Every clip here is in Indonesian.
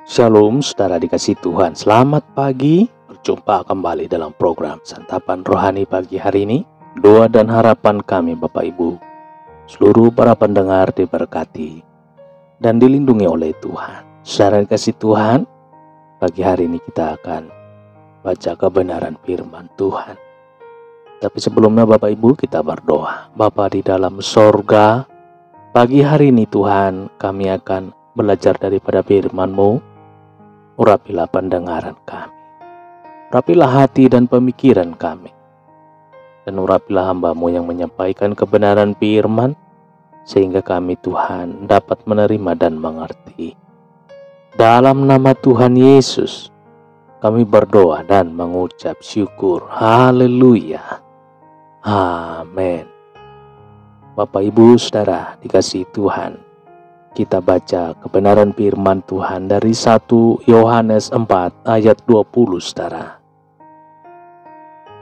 Shalom saudara dikasih Tuhan, selamat pagi. Berjumpa kembali dalam program Santapan Rohani pagi hari ini. Doa dan harapan kami Bapak Ibu, seluruh para pendengar diberkati dan dilindungi oleh Tuhan. Saudara dikasih Tuhan, pagi hari ini kita akan baca kebenaran firman Tuhan. Tapi sebelumnya Bapak Ibu kita berdoa. Bapa di dalam sorga, pagi hari ini Tuhan kami akan belajar daripada firman-Mu. Urapilah pendengaran kami, urapilah hati dan pemikiran kami, dan urapilah hamba-Mu yang menyampaikan kebenaran firman, sehingga kami Tuhan dapat menerima dan mengerti. Dalam nama Tuhan Yesus, kami berdoa dan mengucap syukur. Haleluya. Amin. Bapak Ibu Saudara dikasihi Tuhan, kita baca kebenaran firman Tuhan dari 1 Yohanes 4 ayat 20 saudara.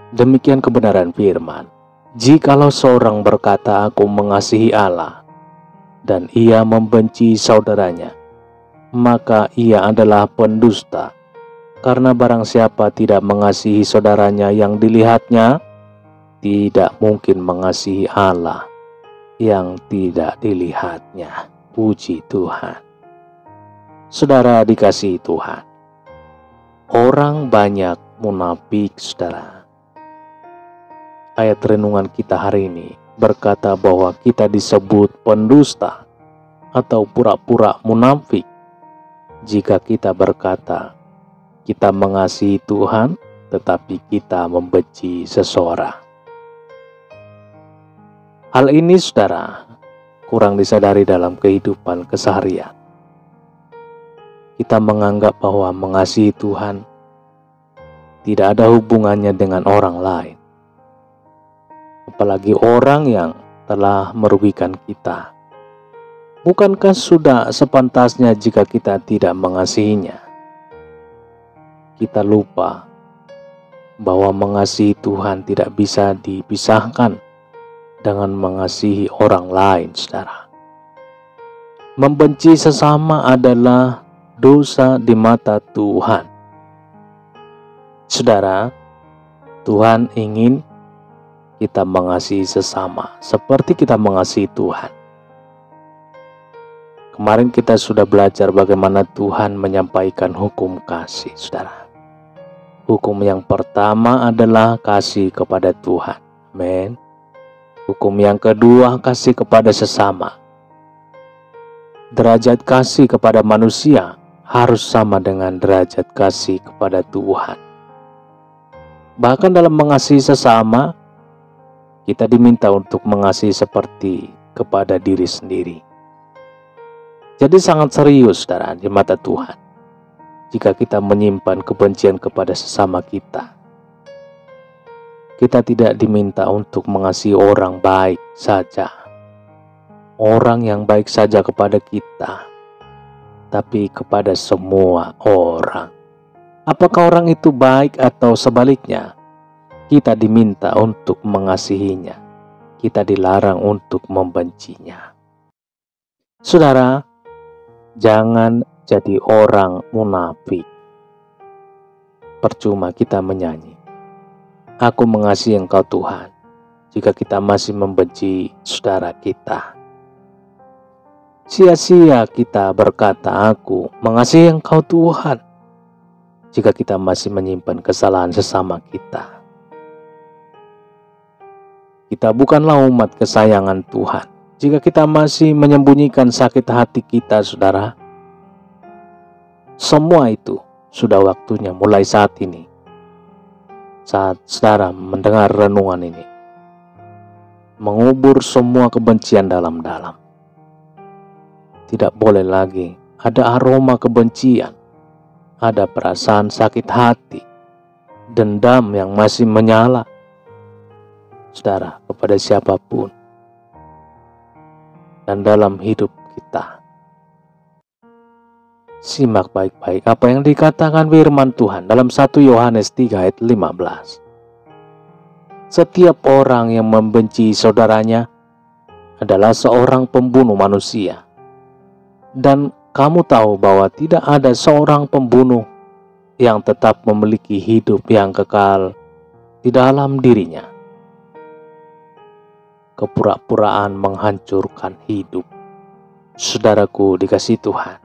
Demikian kebenaran firman. Jikalau seorang berkata aku mengasihi Allah dan ia membenci saudaranya, maka ia adalah pendusta. Karena barang siapa tidak mengasihi saudaranya yang dilihatnya, tidak mungkin mengasihi Allah yang tidak dilihatnya. Puji Tuhan. Saudara dikasihi Tuhan, orang banyak munafik saudara. Ayat renungan kita hari ini berkata bahwa kita disebut pendusta atau pura-pura munafik jika kita berkata kita mengasihi Tuhan tetapi kita membenci seseorang. Hal ini saudara kurang disadari dalam kehidupan keseharian. Kita menganggap bahwa mengasihi Tuhan tidak ada hubungannya dengan orang lain, apalagi orang yang telah merugikan kita. Bukankah sudah sepantasnya jika kita tidak mengasihinya? Kita lupa bahwa mengasihi Tuhan tidak bisa dipisahkan dengan mengasihi orang lain, saudara. Membenci sesama adalah dosa di mata Tuhan. Saudara, Tuhan ingin kita mengasihi sesama seperti kita mengasihi Tuhan. Kemarin kita sudah belajar bagaimana Tuhan menyampaikan hukum kasih, saudara. Hukum yang pertama adalah kasih kepada Tuhan. Amin. Hukum yang kedua, kasih kepada sesama. Derajat kasih kepada manusia harus sama dengan derajat kasih kepada Tuhan. Bahkan dalam mengasihi sesama, kita diminta untuk mengasihi seperti kepada diri sendiri. Jadi sangat serius saudara di mata Tuhan jika kita menyimpan kebencian kepada sesama kita. Kita tidak diminta untuk mengasihi orang baik saja, orang yang baik saja kepada kita, tapi kepada semua orang. Apakah orang itu baik atau sebaliknya? Kita diminta untuk mengasihinya. Kita dilarang untuk membencinya. Saudara, jangan jadi orang munafik. Percuma kita menyanyi Aku mengasihi Engkau Tuhan, jika kita masih membenci saudara kita. Sia-sia kita berkata aku mengasihi Engkau Tuhan, jika kita masih menyimpan kesalahan sesama kita. Kita bukanlah umat kesayangan Tuhan, jika kita masih menyembunyikan sakit hati kita, saudara. Semua itu sudah waktunya mulai saat ini. Saat saudara mendengar renungan ini, mengubur semua kebencian dalam-dalam. Tidak boleh lagi ada aroma kebencian, ada perasaan sakit hati, dendam yang masih menyala, saudara, kepada siapapun. Dan dalam hidup kita, simak baik-baik apa yang dikatakan firman Tuhan dalam 1 Yohanes 3 ayat 15. Setiap orang yang membenci saudaranya adalah seorang pembunuh manusia. Dan Kamu tahu bahwa tidak ada seorang pembunuh yang tetap memiliki hidup yang kekal di dalam dirinya. Kepura-puraan menghancurkan hidup. Saudaraku dikasihi Tuhan,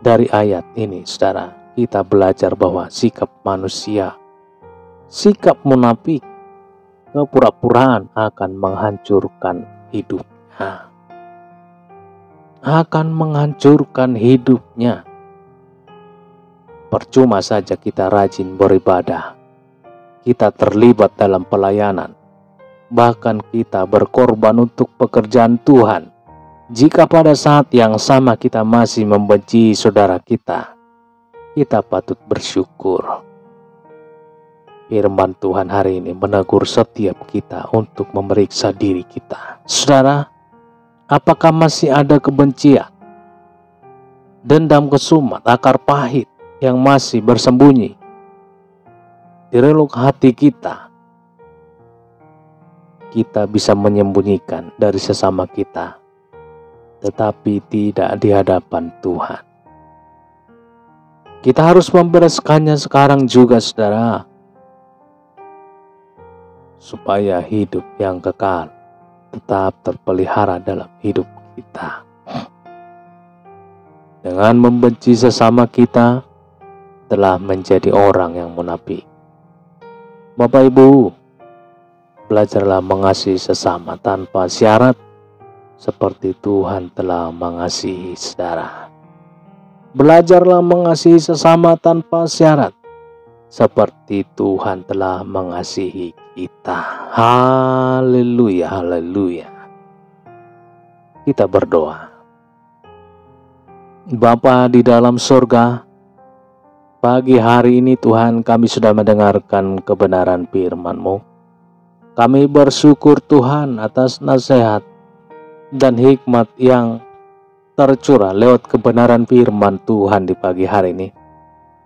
dari ayat ini saudara, kita belajar bahwa sikap manusia, sikap munafik, kepura-puraan akan menghancurkan hidupnya. Akan menghancurkan hidupnya. Percuma saja kita rajin beribadah, kita terlibat dalam pelayanan, bahkan kita berkorban untuk pekerjaan Tuhan, jika pada saat yang sama kita masih membenci saudara kita patut bersyukur. Firman Tuhan hari ini menegur setiap kita untuk memeriksa diri kita. Saudara, apakah masih ada kebencian, dendam kesumat, akar pahit yang masih bersembunyi di relung hati kita? Kita bisa menyembunyikan dari sesama kita, tetapi tidak di hadapan Tuhan. Kita harus membereskannya sekarang juga, saudara, supaya hidup yang kekal tetap terpelihara dalam hidup kita. Dengan membenci sesama kita telah menjadi orang yang munafik. Bapak Ibu, belajarlah mengasihi sesama tanpa syarat, seperti Tuhan telah mengasihi saudara. Belajarlah mengasihi sesama tanpa syarat, seperti Tuhan telah mengasihi kita. Haleluya, haleluya. Kita berdoa. Bapa di dalam surga, pagi hari ini Tuhan kami sudah mendengarkan kebenaran firman-Mu. Kami bersyukur Tuhan atas nasihat dan hikmat yang tercurah lewat kebenaran firman Tuhan di pagi hari ini,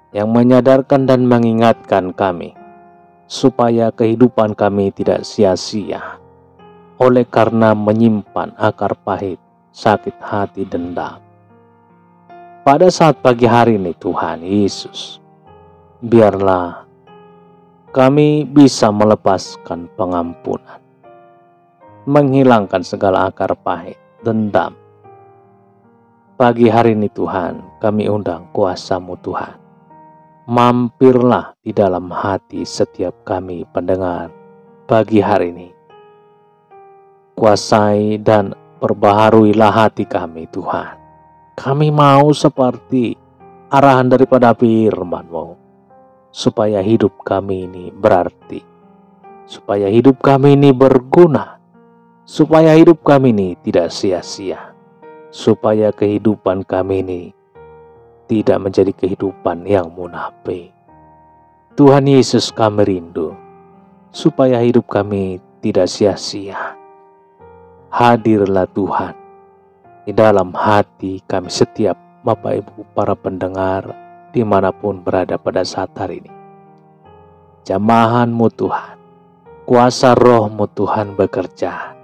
yang menyadarkan dan mengingatkan kami supaya kehidupan kami tidak sia-sia oleh karena menyimpan akar pahit, sakit hati, dendam. Pada saat pagi hari ini Tuhan Yesus, biarlah kami bisa melepaskan pengampunan, menghilangkan segala akar pahit, dendam. Pagi hari ini Tuhan, kami undang kuasa-Mu Tuhan. Mampirlah di dalam hati setiap kami pendengar pagi hari ini. Kuasai dan perbaharuilah hati kami Tuhan. Kami mau seperti arahan daripada firman-Mu, supaya hidup kami ini berarti, supaya hidup kami ini berguna, supaya hidup kami ini tidak sia-sia, supaya kehidupan kami ini tidak menjadi kehidupan yang munafik. Tuhan Yesus, kami rindu supaya hidup kami tidak sia-sia. Hadirlah Tuhan di dalam hati kami setiap Bapak Ibu para pendengar dimanapun berada pada saat hari ini. Jamahan-Mu Tuhan, kuasa Roh-Mu Tuhan bekerja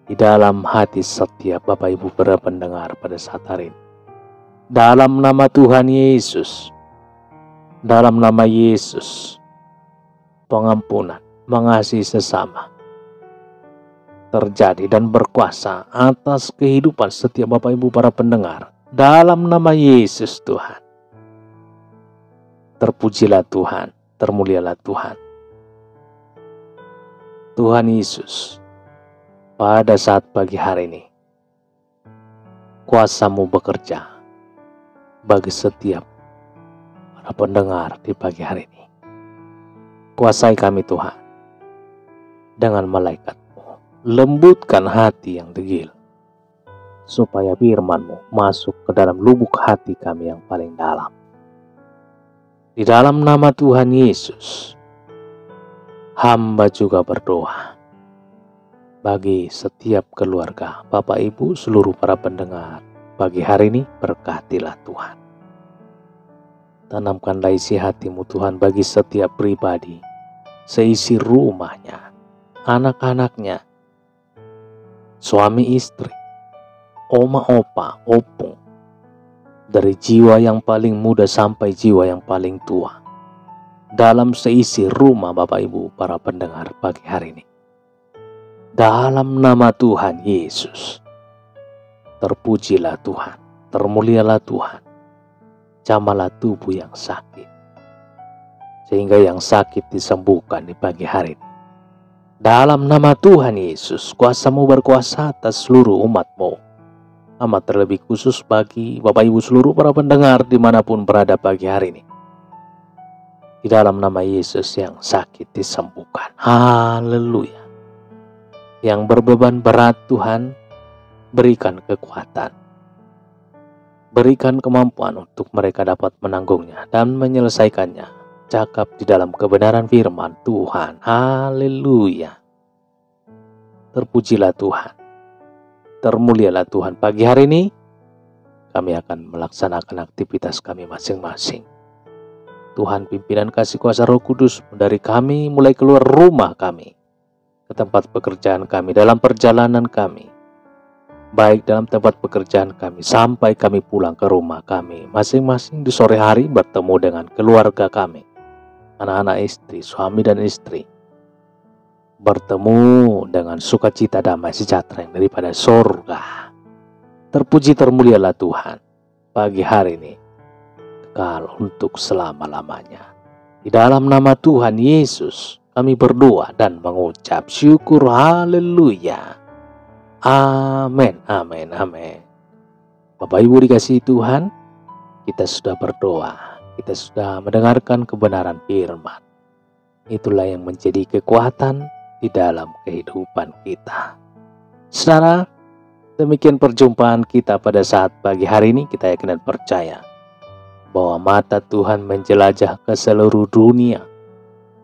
di dalam hati setiap Bapak Ibu para pendengar pada saat hari ini. Dalam nama Tuhan Yesus, dalam nama Yesus, pengampunan, mengasihi sesama terjadi dan berkuasa atas kehidupan setiap Bapak Ibu para pendengar. Dalam nama Yesus Tuhan. Terpujilah Tuhan, termulialah Tuhan. Tuhan Yesus, pada saat pagi hari ini, kuasa-Mu bekerja bagi setiap para pendengar di pagi hari ini. Kuasai kami Tuhan dengan malaikat-Mu. Lembutkan hati yang degil, supaya firman-Mu masuk ke dalam lubuk hati kami yang paling dalam. Di dalam nama Tuhan Yesus, hamba juga berdoa bagi setiap keluarga, Bapak Ibu, seluruh para pendengar. Pagi hari ini berkatilah Tuhan. Tanamkanlah isi hati-Mu Tuhan bagi setiap pribadi, seisi rumahnya, anak-anaknya, suami istri, oma opa, opung, dari jiwa yang paling muda sampai jiwa yang paling tua, dalam seisi rumah Bapak Ibu para pendengar pagi hari ini. Dalam nama Tuhan Yesus, terpujilah Tuhan, termulialah Tuhan, jamahlah tubuh yang sakit, sehingga yang sakit disembuhkan di pagi hari ini. Dalam nama Tuhan Yesus, kuasa-Mu berkuasa atas seluruh umat-Mu, amat terlebih khusus bagi Bapak Ibu seluruh para pendengar dimanapun berada pagi hari ini. Di dalam nama Yesus yang sakit disembuhkan. Haleluya. Yang berbeban berat Tuhan, berikan kekuatan. Berikan kemampuan untuk mereka dapat menanggungnya dan menyelesaikannya. Cakap di dalam kebenaran firman Tuhan. Haleluya. Terpujilah Tuhan, termulialah Tuhan. Pagi hari ini kami akan melaksanakan aktivitas kami masing-masing. Tuhan pimpinan kasih kuasa Roh Kudus dari kami mulai keluar rumah kami ke tempat pekerjaan kami, dalam perjalanan kami, baik dalam tempat pekerjaan kami sampai kami pulang ke rumah kami masing-masing di sore hari bertemu dengan keluarga kami, anak-anak, istri, suami dan istri, bertemu dengan sukacita damai sejahtera yang daripada surga. Terpuji termulialah Tuhan pagi hari ini, kekal untuk selama-lamanya. Di dalam nama Tuhan Yesus kami berdoa dan mengucap syukur. Haleluya. Amin, amin, amin. Bapak Ibu dikasihi Tuhan, kita sudah berdoa, kita sudah mendengarkan kebenaran firman. Itulah yang menjadi kekuatan di dalam kehidupan kita. Saudara, demikian perjumpaan kita pada saat pagi hari ini. Kita yakin dan percaya bahwa mata Tuhan menjelajah ke seluruh dunia,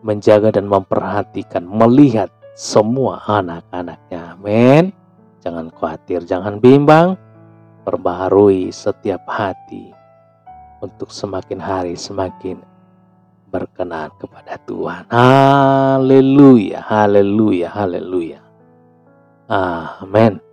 menjaga dan memperhatikan, melihat semua anak-anaknya. Amin. Jangan khawatir, jangan bimbang, perbaharui setiap hati untuk semakin hari semakin berkenan kepada Tuhan. Haleluya, haleluya, haleluya. Amin.